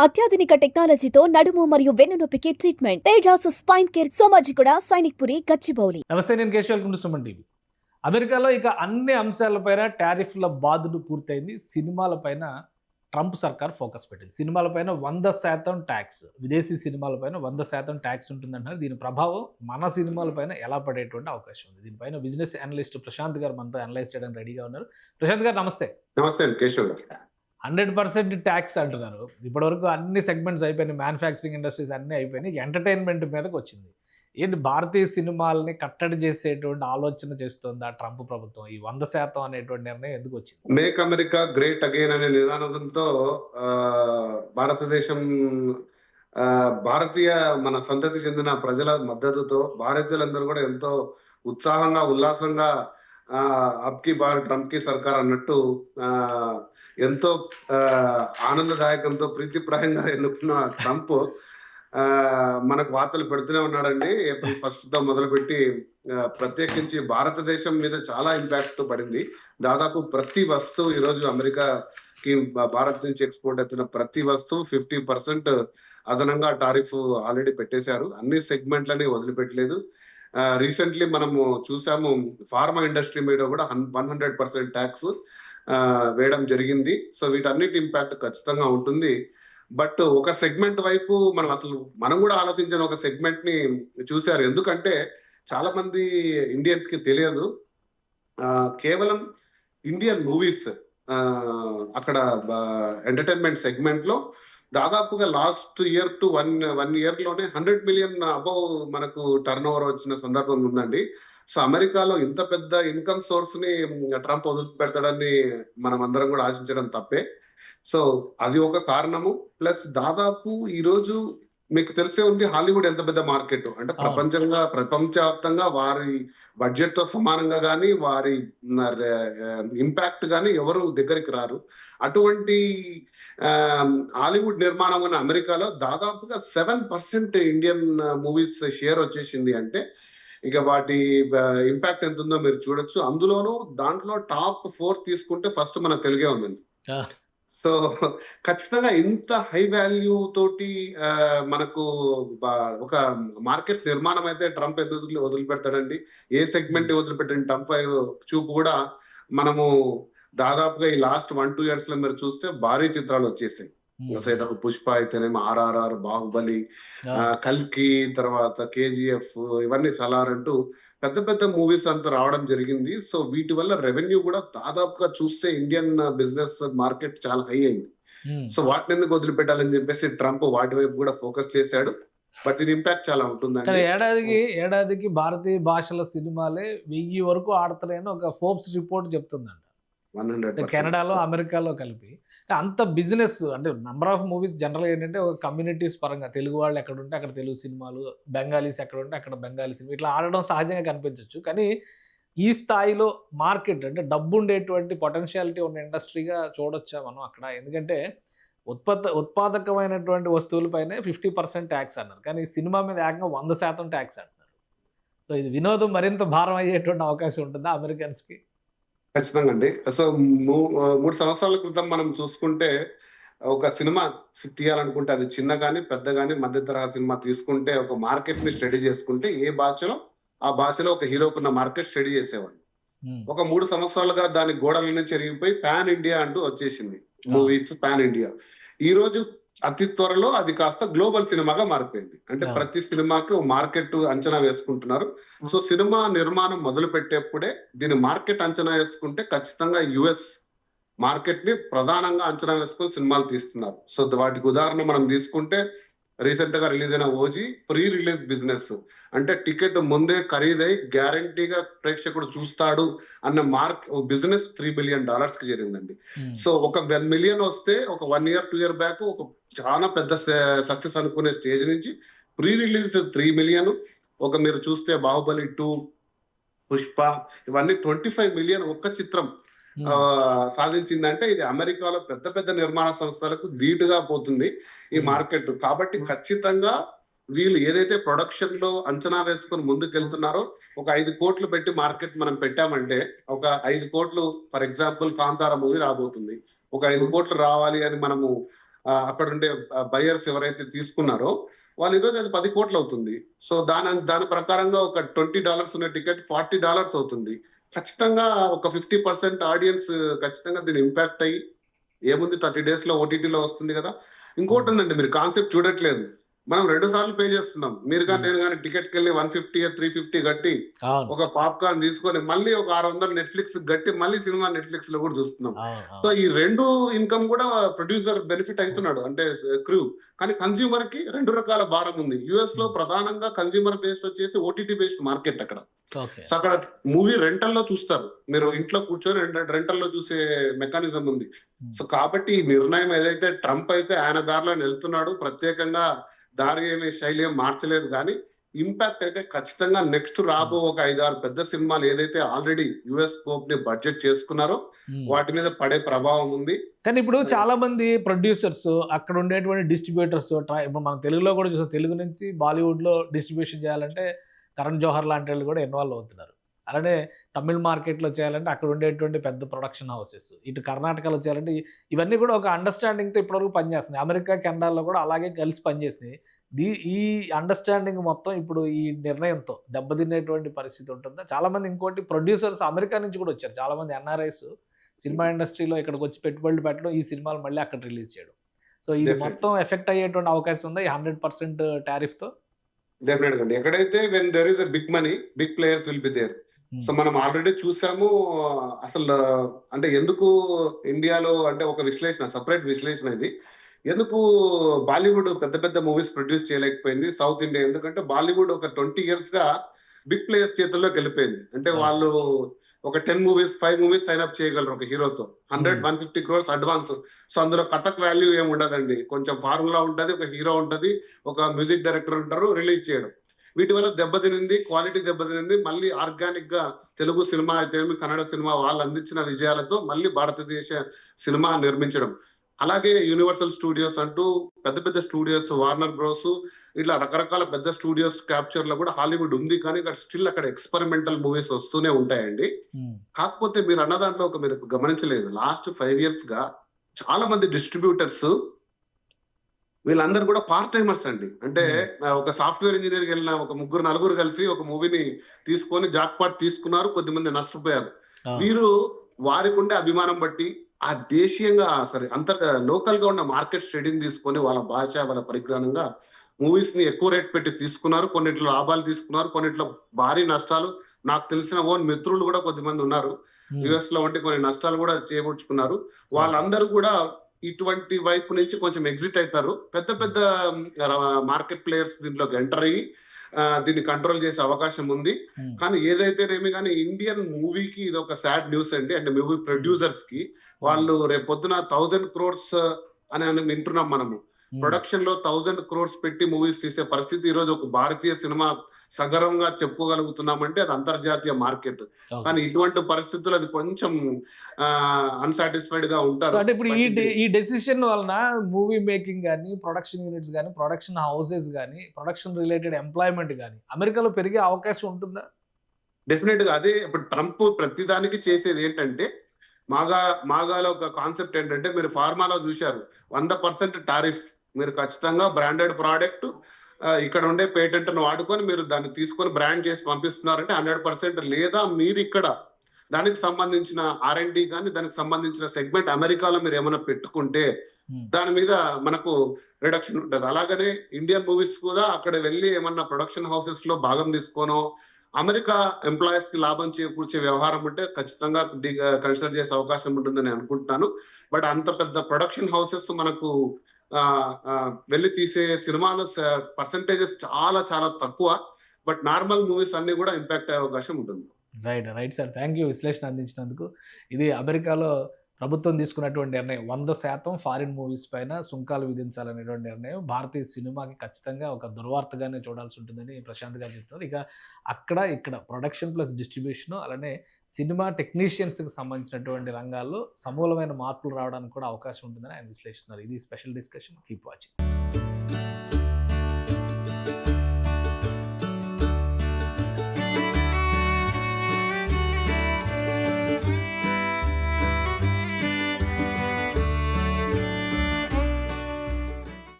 అత్యాధునిక టెక్నాలజీతో నడుము మరియు వెన్నునొప్పికి treatment Tejas spine care Somajiguda Sainikpuri Gachibowli. నమస్తే, నేను Keshav. Welcome to Suman TV. అమెరికాలో ఇక అన్ని అంశాలపైన టారిఫ్ల బాధలు పూర్తయింది. సినిమాలపైన ట్రంప్ సర్కార్ ఫోకస్ పెట్టింది. సినిమాలపైన 100% ట్యాక్స్, విదేశీ సినిమాలపైన 100% ట్యాక్స్ ఉంటుందంటున్నారు. దీని ప్రభావం మన సినిమాలపైన ఎలా పడేటువంటి అవకాశం ఉంది? దీనిపైన బిజినెస్ అనలిస్ట్ ప్రశాంత్ గారు మనతో అనలైజ్ చేయడానికి రెడీగా ఉన్నారు. ప్రశాంత్ గారు నమస్తే. నమస్తే కేశవ్ గారు. 100% ట్యాక్స్ అంటున్నారు. ఇప్పటివరకు అన్ని సెగ్మెంట్స్ అయిపోయినాయి, మ్యానుఫ్యాక్చరింగ్ ఇండస్ట్రీస్ అన్నీ అయిపోయినాయి, ఎంటర్టైన్మెంట్ మీదకి వచ్చింది. ఏంటి భారతీయ సినిమాలని కట్టడి చేసేటువంటి ఆలోచన చేస్తుందా ట్రంప్ ప్రభుత్వం? ఈ 100% అనేటువంటి నిర్ణయం ఎందుకు వచ్చింది? మేక్ అమెరికా గ్రేట్ అగైన్ అనే నినాదంతో భారతదేశం భారతీయ మన సంతతి చెందిన ప్రజల మద్దతుతో భారతీయులందరూ కూడా ఎంతో ఉత్సాహంగా ఉల్లాసంగా అబ్కి బార్ ట్రంప్ కి సర్కార్ అన్నట్టు ఎంతో ఆనందదాయకంతో ప్రీతిప్రాయంగా ఎన్నుకున్న ట్రంప్ మనకు వార్తలు పెడుతూనే ఉన్నాడండి. ఏప్రిల్ 1తో మొదలుపెట్టి ప్రత్యేకించి భారతదేశం మీద చాలా ఇంపాక్ట్ పడింది. దాదాపు ప్రతి వస్తువు ఈరోజు అమెరికాకి భారత్ నుంచి ఎక్స్పోర్ట్ అవుతున్న ప్రతి వస్తువు 50% అదనంగా టారిఫ్ ఆల్రెడీ పెట్టేశారు. అన్ని సెగ్మెంట్లని వదిలిపెట్టలేదు. రీసెంట్లీ మనము చూసాము, ఫార్మా ఇండస్ట్రీ మీద కూడా 100% ట్యాక్స్ వేయడం జరిగింది. సో వీటన్నిటి ఇంపాక్ట్ ఖచ్చితంగా ఉంటుంది. బట్ ఒక సెగ్మెంట్ వైపు మనం కూడా ఆలోచించిన ఒక సెగ్మెంట్ ని చూశారు. ఎందుకంటే చాలా మంది ఇండియన్స్ కి తెలియదు, కేవలం ఇండియన్ మూవీస్ అక్కడ ఎంటర్టైన్మెంట్ సెగ్మెంట్ లో దాదాపుగా last year to one year లోనే 100 మిలియన్ అబౌవ్ మనకు టర్న్ ఓవర్ వచ్చిన సందర్భం ఉందండి. సో అమెరికాలో ఇంత పెద్ద ఇన్కమ్ సోర్స్ ని ట్రంప్ వదిలిపెడతాడని మనం అందరం కూడా ఆశించడం తప్పే. సో అది ఒక కారణము. ప్లస్ దాదాపు ఈ రోజు మీకు తెలిసే ఉంది, హాలీవుడ్ ఎంత పెద్ద మార్కెట్ అంటే ప్రపంచవ్యాప్తంగా వారి బడ్జెట్ తో సమానంగా కానీ వారి ఇంపాక్ట్ కానీ ఎవరు దగ్గరికి రారు. అటువంటి హాలీవుడ్ నిర్మాణం ఉన్న అమెరికాలో దాదాపుగా 7% ఇండియన్ మూవీస్ షేర్ వచ్చేసింది. అంటే ఇక వాటి ఇంపాక్ట్ ఎంత ఉందో మీరు చూడొచ్చు. అందులోనూ దాంట్లో టాప్ 4 తీసుకుంటే ఫస్ట్ మన తెలుగే ఉందండి. సో ఖచ్చితంగా ఇంత హై వాల్యూ తోటి మనకు ఒక మార్కెట్ నిర్మాణం అయితే ట్రంప్ ఎందుకు వదిలిపెడతాడండి? ఏ సెగ్మెంట్ వదిలిపెట్టండి ట్రంప్ చూపు కూడా మనము దాదాపుగా ఈ లాస్ట్ 1-2 years లో మీరు చూస్తే భారీ చిత్రాలు వచ్చేసాయి. పుష్ప అయితేనేమో, RRR, బాహుబలి, కల్కి, తర్వాత KGF, ఇవన్నీ సలార్ అంటూ పెద్ద పెద్ద మూవీస్ అంతా రావడం జరిగింది. సో వీటి వల్ల రెవెన్యూ కూడా దాదాపుగా చూస్తే ఇండియన్ బిజినెస్ మార్కెట్ చాలా హై అయింది. సో వాటిని ఎందుకు వదిలిపెట్టాలని చెప్పేసి ట్రంప్ వాటి వైపు కూడా ఫోకస్ చేశాడు. బట్ ఇది ఇంపాక్ట్ చాలా ఉంటుంది. ఏడాదికి భారతీయ భాషల సినిమాలే 1000 వరకు ఆడతారని ఒక ఫోర్బ్స్ రిపోర్ట్ చెప్తుందంట. 100% కెనడాలో, అమెరికాలో కలిపి అంత బిజినెస్. అంటే నంబర్ ఆఫ్ మూవీస్ జనరల్ ఏంటంటే ఒక కమ్యూనిటీస్ పరంగా తెలుగు వాళ్ళు ఎక్కడ ఉంటే అక్కడ తెలుగు సినిమాలు, బెంగాలీస్ ఎక్కడ ఉంటే అక్కడ బెంగాలీ సినిమా, ఇట్లా ఆడడం సహజంగా కనిపించవచ్చు. కానీ ఈ స్థాయిలో మార్కెట్ అంటే డబ్బు ఉండేటువంటి పొటెన్షియాలిటీ ఉన్న ఇండస్ట్రీగా చూడొచ్చా మనం అక్కడ? ఎందుకంటే ఉత్పాదకమైనటువంటి వస్తువులపైనే 50% ట్యాక్స్ అన్నారు, కానీ సినిమా మీద ఏకంగా 100% ట్యాక్స్ అంటున్నారు. సో ఇది వినోదం మరింత భారం అయ్యేటువంటి అవకాశం ఉంటుందా అమెరికన్స్కి? ఖచ్చితంగా అండి. సో 3 సంవత్సరాల క్రితం మనం చూసుకుంటే ఒక సినిమా తీయాలనుకుంటే అది చిన్న కానీ పెద్ద కానీ మధ్య తరహా సినిమా తీసుకుంటే ఒక మార్కెట్ ని స్టడీ చేసుకుంటే ఏ భాషలో ఆ భాషలో ఒక హీరోకున్న మార్కెట్ స్టడీ చేసేవాడు. ఒక 3 సంవత్సరాలుగా దాని గోడల నుంచి ఎరిగిపోయి పాన్ ఇండియా అంటూ వచ్చేసింది మూవీస్. పాన్ ఇండియా ఈ రోజు అతి త్వరలో అది కాస్త గ్లోబల్ సినిమాగా మారిపోయింది. అంటే ప్రతి సినిమాకి మార్కెట్ అంచనా వేసుకుంటున్నారు. సో సినిమా నిర్మాణం మొదలు పెట్టేప్పుడే దీని మార్కెట్ అంచనా వేసుకుంటే ఖచ్చితంగా US మార్కెట్ ని ప్రధానంగా అంచనా వేసుకుని సినిమాలు తీస్తున్నారు. సో వాటికి ఉదాహరణ మనం తీసుకుంటే రీసెంట్ గా రిలీజ్ అయిన ఓజీ ప్రీ రిలీజ్ బిజినెస్, అంటే టికెట్ ముందే ఖరీదై గ్యారంటీగా ప్రేక్షకుడు చూస్తాడు అన్న బిజినెస్ $3 billion కి చేరిందండి. సో ఒక 1 million వస్తే ఒక 1 year 2 year బ్యాక్ ఒక చాలా పెద్ద సక్సెస్ అనుకునే స్టేజ్ నుంచి ప్రీ రిలీజ్ 3 million. ఒక మీరు చూస్తే బాహుబలి 2, పుష్ప, ఇవన్నీ 25 million ఒక్క చిత్రం సాధించిందంటే ఇది అమెరికాలో పెద్ద పెద్ద నిర్మాణ సంస్థలకు ధీటుగా పోతుంది ఈ మార్కెట్. కాబట్టి ఖచ్చితంగా వీళ్ళు ఏదైతే ప్రొడక్షన్ లో అంచనా వేసుకుని ముందుకెళ్తున్నారో, ఒక 5 కోట్లు పెట్టి మార్కెట్ మనం పెట్టామంటే ఒక 5 కోట్లు, ఫర్ ఎగ్జాంపుల్ కాంతార మూవీ రాబోతుంది, ఒక 5 కోట్లు రావాలి అని మనము అక్కడ ఉండే బయర్స్ ఎవరైతే తీసుకున్నారో వాళ్ళు ఈరోజు అది 10 కోట్లు అవుతుంది. సో దాని ప్రకారంగా ఒక $20 ఉన్న టికెట్ $40 అవుతుంది. ఖచ్చితంగా ఒక 50% ఆడియన్స్ ఖచ్చితంగా దీని ఇంపాక్ట్ అయ్యి ఏముంది 30 days లో ఓటీటీలో వస్తుంది కదా. ఇంకోటి ఉందండి, మీరు కాన్సెప్ట్ చూడట్లేదు. మనం 2 సార్లు పే చేస్తున్నాం. మీరు కానీ నేను కానీ టికెట్కి వెళ్ళి 150 350 కట్టి ఒక పాప్కార్న్ తీసుకొని మళ్ళీ ఒక 600 నెట్ఫ్లిక్స్ కట్టి మళ్ళీ సినిమా నెట్ఫ్లిక్స్ లో కూడా చూస్తున్నాం. సో ఈ 2 ఇన్కమ్ కూడా ప్రొడ్యూసర్ బెనిఫిట్ అవుతున్నాడు, అంటే క్రూ. కానీ కన్స్యూమర్ కి 2 రకాల భారం ఉంది. యుఎస్ లో ప్రధానంగా కన్స్యూమర్ బేస్డ్ వచ్చేసి ఓటీటీ బేస్డ్ మార్కెట్ అక్కడ. సో అక్కడ మూవీ రెంటల్లో చూస్తారు, మీరు ఇంట్లో కూర్చొని రెంటల్లో చూసే మెకానిజం ఉంది. సో కాబట్టి ఈ నిర్ణయం ఏదైతే ట్రంప్ అయితే ఆయన దారిలో వెళ్తున్నాడు, ప్రత్యేకంగా దారి ఏమి శైలి ఏం మార్చలేదు. కానీ ఇంపాక్ట్ అయితే ఖచ్చితంగా నెక్స్ట్ రాబో ఒక 5-6 పెద్ద సినిమాలు ఏదైతే ఆల్రెడీ యుఎస్ స్కోప్ ని బడ్జెట్ చేసుకున్నారో వాటి మీద పడే ప్రభావం ఉంది. కానీ ఇప్పుడు చాలా మంది ప్రొడ్యూసర్స్, అక్కడ ఉండేటువంటి డిస్ట్రిబ్యూటర్స్, ఇప్పుడు మనం తెలుగులో కూడా చూసాం, తెలుగు నుంచి బాలీవుడ్ లో డిస్ట్రిబ్యూషన్ చేయాలంటే కరణ్ జోహర్ లాంటి వాళ్ళు కూడా ఇన్వాల్వ్ అవుతున్నారు. అలానే తమిళ్ మార్కెట్లో చేయాలంటే అక్కడ ఉండేటువంటి పెద్ద ప్రొడక్షన్ హౌసెస్, ఇటు కర్ణాటకలో చేయాలంటే ఇవన్నీ కూడా ఒక అండర్స్టాండింగ్తో ఇప్పటివరకు పనిచేస్తున్నాయి. అమెరికా కెనడాలో కూడా అలాగే కలిసి పనిచేసినాయి. ఈ అండర్స్టాండింగ్ మొత్తం ఇప్పుడు ఈ నిర్ణయంతో దెబ్బతినేటువంటి పరిస్థితి ఉంటుందా? చాలామంది ఇంకోటి ప్రొడ్యూసర్స్ అమెరికా నుంచి కూడా వచ్చారు, చాలామంది ఎన్ఆర్ఐస్ సినిమా ఇండస్ట్రీలో ఇక్కడికి వచ్చి పెట్టుబడులు పెట్టడం, ఈ సినిమాలు మళ్ళీ అక్కడ రిలీజ్ చేయడం. సో ఇది మొత్తం ఎఫెక్ట్ అయ్యేటువంటి అవకాశం ఉందా ఈ 100% టారిఫ్తో? డెఫినెట్ గా ఎక్కడైతే when there is a big money, big players will be there. So మనం ఆల్రెడీ చూసాము. అసలు అంటే ఎందుకు ఇండియాలో అంటే ఒక విశ్లేషణ, సపరేట్ విశ్లేషణ ఇది, ఎందుకు బాలీవుడ్ పెద్ద పెద్ద మూవీస్ ప్రొడ్యూస్ చేయలేకపోయింది సౌత్ ఇండియా? ఎందుకంటే బాలీవుడ్ ఒక 20 years గా బిగ్ ప్లేయర్స్ చేతుల్లోకి వెళ్ళిపోయింది. అంటే వాళ్ళు ఒక 10 movies 5 movies సైన్ అప్ చేయగలరు ఒక హీరోతో. 100-150 crores అడ్వాన్స్. సో అందులో కథక్ వాల్యూ ఏమి ఉండదండి, కొంచెం ఫార్ములా ఉంటది, ఒక హీరో ఉంటది, ఒక మ్యూజిక్ డైరెక్టర్ ఉంటారు, రిలీజ్ చేయడం. వీటి వల్ల దెబ్బతినింది, క్వాలిటీ దెబ్బతినింది. మళ్ళీ ఆర్గానిక్ గా తెలుగు సినిమా అయితే కన్నడ సినిమా వాళ్ళు అందించిన విజయాలతో మళ్ళీ భారతదేశ సినిమా నిర్మించడం. అలాగే యూనివర్సల్ స్టూడియోస్ అంటూ పెద్ద పెద్ద స్టూడియోస్, వార్నర్ బ్రోస్, ఇట్లా రకరకాల పెద్ద స్టూడియోస్ క్యాప్చర్ లో కూడా హాలీవుడ్ ఉంది. కానీ స్టిల్ అక్కడ ఎక్స్పెరిమెంటల్ మూవీస్ వస్తూనే ఉంటాయండి. కాకపోతే మీరు అన్న దాంట్లో మీరు గమనించలేదు, లాస్ట్ 5 years గా చాలా మంది డిస్ట్రిబ్యూటర్స్ వీళ్ళందరూ కూడా పార్ట్ టైమర్స్ అండి. అంటే ఒక సాఫ్ట్వేర్ ఇంజనీర్కి వెళ్ళిన ఒక 3-4 కలిసి ఒక మూవీని తీసుకొని జాక్పాట్ తీసుకున్నారు, కొద్దిమంది నష్టపోయారు. వీరు వారికి ఉండే అభిమానం బట్టి ఆ దేశీయంగా సరే లోకల్ గా ఉన్న మార్కెట్ స్టడీని తీసుకొని వాళ్ళ భాష, వాళ్ళ పరిజ్ఞానంగా మూవీస్ ని ఎక్కువ రేట్ పెట్టి తీసుకున్నారు. కొన్నిట్లో లాభాలు తీసుకున్నారు, కొన్నిట్లో భారీ నష్టాలు. నాకు తెలిసిన ఓన్ మిత్రులు కూడా కొద్దిమంది ఉన్నారు యుఎస్ లో ఉంటే కొన్ని నష్టాలు కూడా చేకూర్చుకున్నారు. వాళ్ళందరూ కూడా ఇటువంటి వైపు నుంచి కొంచెం ఎగ్జిట్ అవుతారు. పెద్ద పెద్ద మార్కెట్ ప్లేయర్స్ దీంట్లోకి ఎంటర్ అయ్యి దీన్ని కంట్రోల్ చేసే అవకాశం ఉంది. కానీ ఏదైతేనేమి కానీ ఇండియన్ మూవీకి ఇది ఒక సాడ్ న్యూస్ అండి. అంటే మూవీ ప్రొడ్యూసర్స్ కి వాళ్ళు రేపు పొద్దున 1000 crores అని వింటున్నాం మనము. ప్రొడక్షన్ లో 1000 crores పెట్టి మూవీస్ తీసే పరిస్థితి ఈరోజు ఒక భారతీయ సినిమా సగర్వంగా చెప్పుకోగలుగుతున్నామంటే అది అంతర్జాతీయ మార్కెట్. కానీ ఇటువంటి పరిస్థితులు అది కొంచెం అన్సాటిస్ఫైడ్ గా ఉంటారు. అంటే ఇప్పుడు ఈ డెసిషన్ వలన మూవీ మేకింగ్ కానీ, ప్రొడక్షన్ యూనిట్స్ కానీ, ప్రొడక్షన్ హౌసెస్ కానీ, ప్రొడక్షన్ రిలేటెడ్ ఎంప్లాయ్మెంట్ కానీ అమెరికాలో పెరిగే అవకాశం ఉంటుందా? డెఫినెట్ గా అదే. ఇప్పుడు ట్రంప్ ప్రతిదానికి చేసేది ఏంటంటే మాగాలో ఒక కాన్సెప్ట్ ఏంటంటే, మీరు ఫార్మాలో చూశారు 100% టారిఫ్. మీరు ఖచ్చితంగా బ్రాండెడ్ ప్రోడక్ట్ ఇక్కడ ఉండే పేటెంట్ ను వాడుకొని మీరు దాన్ని తీసుకొని బ్రాండ్ చేసి పంపిస్తున్నారంటే 100%, లేదా మీరు ఇక్కడ దానికి సంబంధించిన R&D కానీ దానికి సంబంధించిన సెగ్మెంట్ అమెరికాలో మీరు ఏమైనా పెట్టుకుంటే దాని మీద మనకు రిడక్షన్ ఉంటుంది. అలాగనే ఇండియన్ మూవీస్ కూడా అక్కడ వెళ్ళి ఏమన్నా ప్రొడక్షన్ హౌసెస్ లో భాగం తీసుకోనో అమెరికా ఎంప్లాయీస్ కి లాభం చేకూర్చే వ్యవహారం ఉంటే ఖచ్చితంగా కన్సిడర్ చేసే అవకాశం ఉంటుందని అనుకుంటున్నాను. బట్ అంత పెద్ద ప్రొడక్షన్ హౌసెస్ మనకు వెళ్ళి తీసే సినిమాలు పర్సంటేజెస్ చాలా చాలా తక్కువ. బట్ నార్మల్ మూవీస్ అన్ని కూడా ఇంపాక్ట్ అయ్యే అవకాశం ఉంటుంది. రైట్ సార్, థ్యాంక్ యూ విశ్లేషణ అందించినందుకు. ఇది అమెరికాలో ప్రభుత్వం తీసుకున్నటువంటి నిర్ణయం, 100% ఫారిన్ మూవీస్ పైన సుంకాలు విధించాలనేటువంటి నిర్ణయం భారతీయ సినిమాకి ఖచ్చితంగా ఒక దుర్వార్తగానే చూడాల్సి ఉంటుందని ప్రశాంత్ గారు చెప్తున్నారు. ఇక ఇక్కడ ప్రొడక్షన్ ప్లస్ డిస్ట్రిబ్యూషన్, అలానే సినిమా టెక్నీషియన్స్కి సంబంధించినటువంటి రంగాల్లో సమూలమైన మార్పులు రావడానికి కూడా అవకాశం ఉంటుందని ఆయన విశ్లేషిస్తున్నారు. ఇది స్పెషల్ డిస్కషన్. Keep watching.